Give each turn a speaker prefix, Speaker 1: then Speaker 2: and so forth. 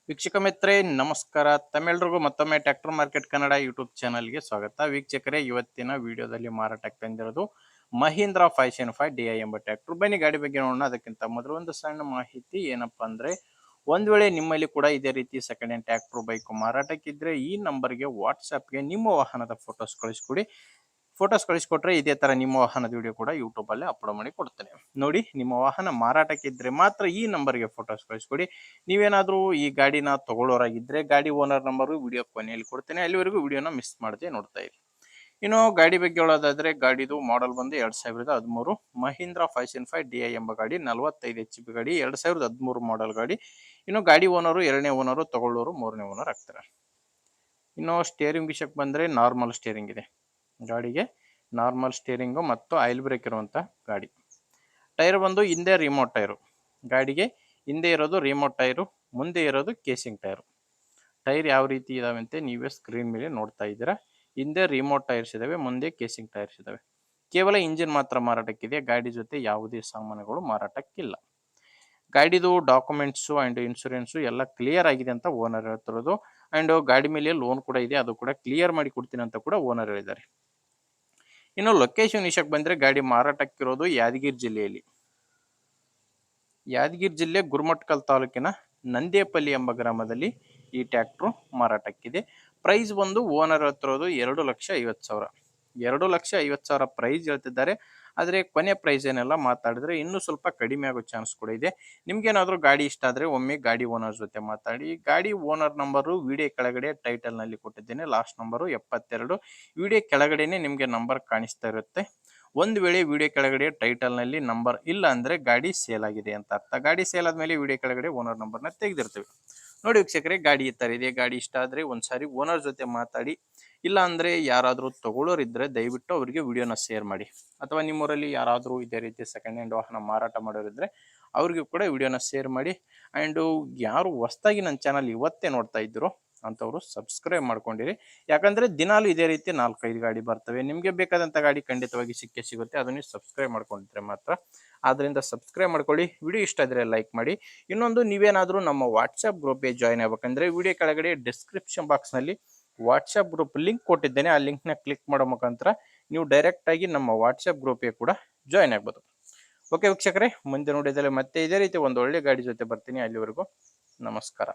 Speaker 1: ವೀಕ್ಷಕ ಮಿತ್ರೇ ನಮಸ್ಕಾರ. ತಮ್ಮೆಲ್ಲರಿಗೂ ಮತ್ತೊಮ್ಮೆ ಟ್ರ್ಯಾಕ್ಟರ್ ಮಾರ್ಕೆಟ್ ಕನ್ನಡ ಯೂಟ್ಯೂಬ್ ಚಾನಲ್ಗೆ ಸ್ವಾಗತ. ವೀಕ್ಷಕರೇ, ಇವತ್ತಿನ ವಿಡಿಯೋದಲ್ಲಿ ಮಾರಾಟಕ್ಕೆ ತಂದಿರೋದು ಮಹೀಂದ್ರ 575 DI ಎಂಬ ಟ್ರ್ಯಾಕ್ಟರ್. ಬನ್ನಿ ಗಾಡಿ ಬಗ್ಗೆ ನೋಡೋಣ. ಅದಕ್ಕಿಂತ ಮೊದಲು ಒಂದು ಸಣ್ಣ ಮಾಹಿತಿ ಏನಪ್ಪಾ ಅಂದ್ರೆ, ಒಂದ್ ವೇಳೆ ನಿಮ್ಮಲ್ಲಿ ಕೂಡ ಇದೇ ರೀತಿ ಸೆಕೆಂಡ್ ಹ್ಯಾಂಡ್ ಟ್ರ್ಯಾಕ್ಟರ್ ಬೈಕ್ ಮಾರಾಟಕ್ಕಿದ್ರೆ ಈ ನಂಬರ್ಗೆ ವಾಟ್ಸ್ಆಪ್ಗೆ ನಿಮ್ಮ ವಾಹನದ ಫೋಟೋಸ್ ಕಳಿಸ್ಕೊಡಿ. ಫೋಟೋಸ್ ಕಳಿಸ್ಕೊಟ್ರೆ ಇದೇ ತರ ನಿಮ್ಮ ವಾಹನದ ವಿಡಿಯೋ ಕೂಡ ಯೂಟ್ಯೂಬ್ ಅಲ್ಲಿ ಅಪ್ಲೋಡ್ ಮಾಡಿ ಕೊಡ್ತೇನೆ. ನೋಡಿ, ನಿಮ್ಮ ವಾಹನ ಮಾರಾಟಕ್ಕಿದ್ರೆ ಮಾತ್ರ ಈ ನಂಬರ್ಗೆ ಫೋಟೋಸ್ ಕಳಿಸ್ಕೊಡಿ. ನೀವೇನಾದ್ರೂ ಈ ಗಾಡಿನ ತಗೊಳ್ಳೋರಾಗಿದ್ರೆ ಗಾಡಿ ಓನರ್ ನಂಬರ್ ವಿಡಿಯೋ ಕೊನೆಯಲ್ಲಿ ಕೊಡ್ತೇನೆ. ಅಲ್ಲಿವರೆಗೂ ವಿಡಿಯೋನ ಮಿಸ್ ಮಾಡದೆ ನೋಡ್ತಾ ಇರಿ. ಇನ್ನು ಗಾಡಿ ಬಗ್ಗೆ ಹೇಳೋದಾದ್ರೆ, ಗಾಡಿದು ಮಾಡೆಲ್ ಬಂದು 2013 ಮಹೀಂದ್ರ 575 DI ಎಂಬ ಗಾಡಿ, 45 HP ಗಾಡಿ, 2013 ಮಾಡೆಲ್ ಗಾಡಿ. ಇನ್ನು ಗಾಡಿ ಓನರು ಎರಡನೇ ಓನರು, ತಗೊಳ್ಳೋರು ಮೂರನೇ ಓನರ್ ಆಗ್ತಾರೆ. ಇನ್ನು ಸ್ಟೇರಿಂಗ್ ವಿಷಯಕ್ಕೆ ಬಂದ್ರೆ ನಾರ್ಮಲ್ ಸ್ಟೇರಿಂಗ್ ಇದೆ ಗಾಡಿಗೆ. ನಾರ್ಮಲ್ ಸ್ಟೇರಿಂಗು ಮತ್ತು ಆಯಿಲ್ ಬ್ರೇಕ್ ಇರುವಂತ ಗಾಡಿ. ಟೈರ್ ಬಂದು ಹಿಂದೆ ರಿಮೋಟ್ ಟೈರು. ಗಾಡಿಗೆ ಹಿಂದೆ ಇರೋದು ರಿಮೋಟ್ ಟೈರು, ಮುಂದೆ ಇರೋದು ಕೇಸಿಂಗ್ ಟೈರು. ಟೈರ್ ಯಾವ ರೀತಿ ಇದಾವೆ ಅಂತ ನೀವೇ ಸ್ಕ್ರೀನ್ ಮೇಲೆ ನೋಡ್ತಾ ಇದ್ದೀರಾ. ಹಿಂದೆ ರಿಮೋಟ್ ಟೈರ್ಸ್ ಇದಾವೆ, ಮುಂದೆ ಕೇಸಿಂಗ್ ಟೈರ್ಸ್ ಇದಾವೆ. ಕೇವಲ ಇಂಜಿನ್ ಮಾತ್ರ ಮಾರಾಟಕ್ಕಿದೆ. ಗಾಡಿ ಜೊತೆ ಯಾವುದೇ ಸಾಮಾನುಗಳು ಮಾರಾಟಕ್ಕಿಲ್ಲ. ಗಾಡಿದು ಡಾಕ್ಯುಮೆಂಟ್ಸು ಅಂಡ್ ಇನ್ಶೂರೆನ್ಸು ಎಲ್ಲ ಕ್ಲಿಯರ್ ಆಗಿದೆ ಅಂತ ಓನರ್ ಹೇಳ್ತಿರೋದು. ಅಂಡ್ ಗಾಡಿ ಮೇಲೆ ಲೋನ್ ಕೂಡ ಇದೆ, ಅದು ಕೂಡ ಕ್ಲಿಯರ್ ಮಾಡಿ ಕೊಡ್ತೀನಿ ಅಂತ ಕೂಡ ಓನರ್ ಹೇಳಿದ್ದಾರೆ. ಇನ್ನು ಲೊಕೇಶನ್ ವಿಷಯಕ್ಕೆ ಬಂದ್ರೆ, ಗಾಡಿ ಮಾರಾಟಕ್ಕಿರೋದು ಯಾದಗಿರಿ ಜಿಲ್ಲೆಯಲ್ಲಿ. ಯಾದಗಿರಿ ಜಿಲ್ಲೆ ಗುರುಮಟ್ಕಲ್ ತಾಲೂಕಿನ ನಂದೇಪಲ್ಲಿ ಎಂಬ ಗ್ರಾಮದಲ್ಲಿ ಈ ಟ್ರ್ಯಾಕ್ಟರ್ ಮಾರಾಟಕ್ಕಿದೆ. ಪ್ರೈಸ್ ಬಂದು ಓನರ್ ಹೇಳ್ತಿರೋದು 2,50,000. 2,50,000 ಪ್ರೈಸ್ ಹೇಳ್ತಿದ್ದಾರೆ. ಆದರೆ ಕೊನೆ ಪ್ರೈಸ್ ಏನೆಲ್ಲ ಮಾತಾಡಿದ್ರೆ ಇನ್ನೂ ಸ್ವಲ್ಪ ಕಡಿಮೆ ಆಗೋ ಚಾನ್ಸ್ ಕೂಡ ಇದೆ. ನಿಮ್ಗೇನಾದ್ರೂ ಗಾಡಿ ಇಷ್ಟ ಆದ್ರೆ ಒಮ್ಮೆ ಗಾಡಿ ಓನರ್ ಜೊತೆ ಮಾತಾಡಿ. ಗಾಡಿ ಓನರ್ ನಂಬರು ವಿಡಿಯೋ ಕೆಳಗಡೆ ಟೈಟಲ್ ನಲ್ಲಿ ಕೊಟ್ಟಿದ್ದೇನೆ. Last number 72. ವಿಡಿಯೋ ಕೆಳಗಡೆನೆ ನಿಮ್ಗೆ ನಂಬರ್ ಕಾಣಿಸ್ತಾ ಇರುತ್ತೆ. ಒಂದು ವೇಳೆ ವಿಡಿಯೋ ಕೆಳಗಡೆ ಟೈಟಲ್ ನಲ್ಲಿ ನಂಬರ್ ಇಲ್ಲ ಅಂದ್ರೆ ಗಾಡಿ ಸೇಲ್ ಆಗಿದೆ ಅಂತ ಅರ್ಥ. ಗಾಡಿ ಸೇಲ್ ಆದ್ಮೇಲೆ ವಿಡಿಯೋ ಕೆಳಗಡೆ ಓನರ್ ನಂಬರ್ನ ತೆಗೆದಿರ್ತೇವೆ. ನೋಡಿ ವೀಕ್ಷಕರೇ, ಗಾಡಿ ಈ ತರ ಇದೆ. ಗಾಡಿ ಇಷ್ಟ ಆದ್ರೆ ಒಂದ್ಸಾರಿ ಓನರ್ ಜೊತೆ ಮಾತಾಡಿ. ಇಲ್ಲ ಅಂದ್ರೆ ಯಾರಾದ್ರೂ ತಗೊಳ್ಳೋರಿದ್ರೆ ದಯವಿಟ್ಟು ಅವರಿಗೆ ವಿಡಿಯೋನ ಶೇರ್ ಮಾಡಿ. ಅಥವಾ ನಿಮ್ಮೂರಲ್ಲಿ ಯಾರಾದ್ರೂ ಇದೇ ರೀತಿ ಸೆಕೆಂಡ್ ಹ್ಯಾಂಡ್ ವಾಹನ ಮಾರಾಟ ಮಾಡೋರಿದ್ರೆ ಅವ್ರಿಗೂ ಕೂಡ ವಿಡಿಯೋನ ಶೇರ್ ಮಾಡಿ. ಅಂಡ್ ಯಾರು ಹೊಸದಾಗಿ ನನ್ನ ಚಾನಲ್ ಇವತ್ತೇ ನೋಡ್ತಾ ಇದ್ರು ಅಂತವರು ಸಬ್ಸ್ಕ್ರೈಬ್ ಮಾಡ್ಕೊಂಡಿರಿ. ಯಾಕಂದ್ರೆ ದಿನಾಲು ಇದೇ ರೀತಿ 4-5 ಗಾಡಿ ಬರ್ತವೆ. ನಿಮ್ಗೆ ಬೇಕಾದಂತ ಗಾಡಿ ಖಂಡಿತವಾಗಿ ಸಿಕ್ಕೇ ಸಿಗುತ್ತೆ. ಅದನ್ನ ಸಬ್ಸ್ಕ್ರೈಬ್ ಮಾಡ್ಕೊಂಡಿದ್ರೆ ಮಾತ್ರ. ಆದ್ರಿಂದ ಸಬ್ಸ್ಕ್ರೈಬ್ ಮಾಡ್ಕೊಳ್ಳಿ. ವಿಡಿಯೋ ಇಷ್ಟ ಇದ್ರೆ ಲೈಕ್ ಮಾಡಿ. ಇನ್ನೊಂದು, ನೀವೇನಾದ್ರೂ ನಮ್ಮ ವಾಟ್ಸ್ಆಪ್ ಗ್ರೂಪ್ಗೆ ಜಾಯ್ನ್ ಆಗ್ಬೇಕಂದ್ರೆ ವಿಡಿಯೋ ಕೆಳಗಡೆ ಡಿಸ್ಕ್ರಿಪ್ಷನ್ ಬಾಕ್ಸ್ ನಲ್ಲಿ ವಾಟ್ಸ್ಆಪ್ ಗ್ರೂಪ್ ಲಿಂಕ್ ಕೊಟ್ಟಿದ್ದೇನೆ. ಆ ಲಿಂಕ್ ನ ಕ್ಲಿಕ್ ಮಾಡೋ ಮುಖಾಂತರ ನೀವು ಡೈರೆಕ್ಟ್ ಆಗಿ ನಮ್ಮ ವಾಟ್ಸ್ಆಪ್ ಗ್ರೂಪ್ಗೆ ಕೂಡ ಜಾಯ್ನ್ ಆಗ್ಬೋದು. ಓಕೆ ವೀಕ್ಷಕರೇ, ಮುಂದೆ ನೋಡಿದರೆ ಮತ್ತೆ ಇದೇ ರೀತಿ ಒಂದು ಒಳ್ಳೆ ಗಾಡಿ ಜೊತೆ ಬರ್ತೀನಿ. ಅಲ್ಲಿವರೆಗೂ ನಮಸ್ಕಾರ.